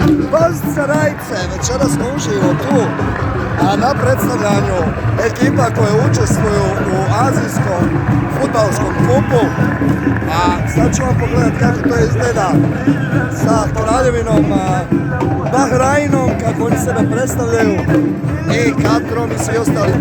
Pozdrav Rajce, večera smo uživo tu na predstavljanju ekipa koje učestvuju u azijskom fudbalskom kupu. A sad ću vam pogledati kako to izgleda sa kraljevinom Bahrajnom, kako oni sebe predstavljaju, i Katarom i svi ostali.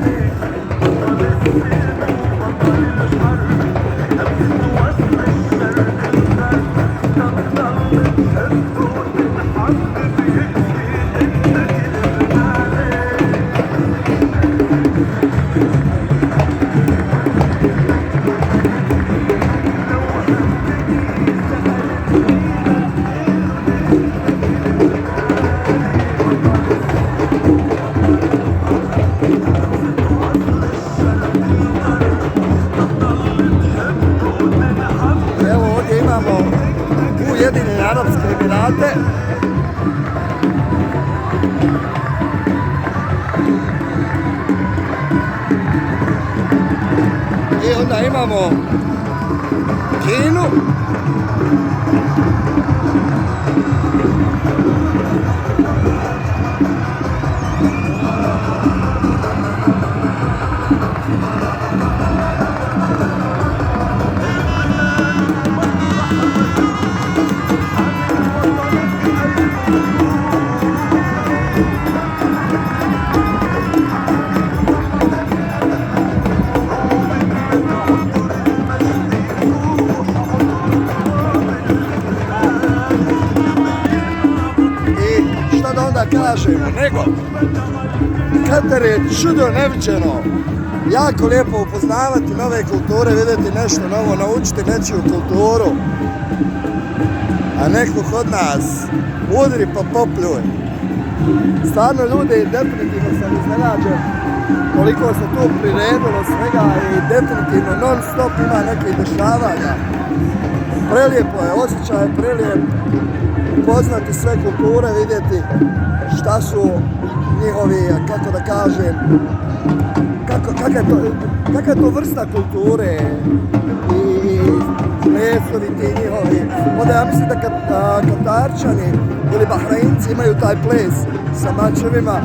Ujedinjene Arapske Emirate. I onda imamo Kinu. Kažemo, nego Katar je čudo neviđeno, jako lijepo upoznavati nove kulture, vidjeti nešto novo, naučiti nečiju kulturu, a neko kod nas udri pa popljuj. Stvarno ljudi, definitivno sam iznenađen koliko se tu priredilo svega i definitivno non stop ima nekih dešavanja. Prelijepo je, osjećaj je prelijep, upoznati sve kulture, vidjeti šta su njihovi, kako da kažem, kakva je to vrsta kulture i plesovi ti njihovi. Onda ja mislim da Katarčani ili Bahrajinci imaju taj ples sa mačevima,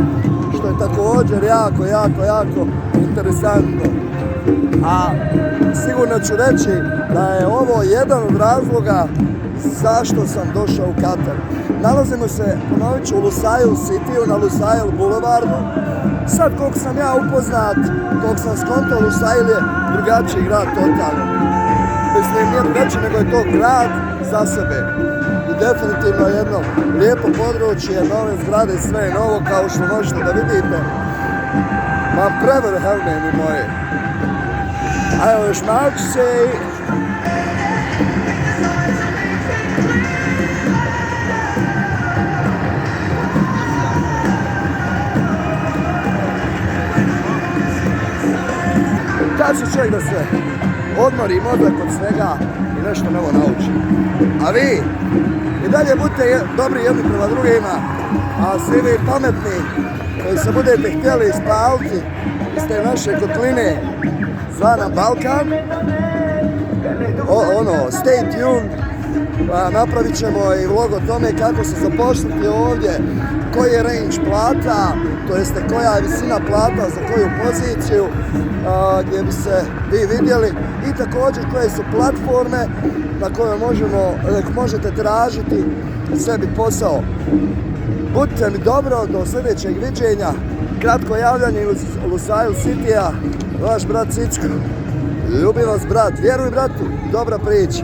što je također jako interesantno. A sigurno ću reći da je ovo jedan od razloga zašto sam došao u Katar. Nalazimo se, ponovit ću, u Lusail City, na Lusail Boulevardu. Sad koliko sam ja upoznat, koliko sam skontao, Lusail je drugačiji grad totalno. Mislim, nije drugačiji, nego je to grad za sebe. I definitivno jedno lijepo područje, nove zgrade, sve je novo, kao što možete da vidite. Mam prevrhevne mi moje. A evo još malčiće i... Kad će čovjek da se odmori mozak od svega i nešto novo nauči. A vi i dalje budite dobri jedni prema drugima, a svi vi pametni koji se budete htjeli spaliti iz te naše kotline zvana Balkan, stay tuned, napravit ćemo i vlog o tome kako se zaposliti ovdje, koji je range plata, to jeste koja je visina plata za koju poziciju, gdje bi se vi vidjeli, i također koje su platforme na kojoj možete tražiti sebi posao. Budite mi dobro, do sljedećeg viđenja, kratko javljanje iz Lusail City-a, vaš brat Cičko. Ljubim vas brat, vjeruj bratu, dobra priča.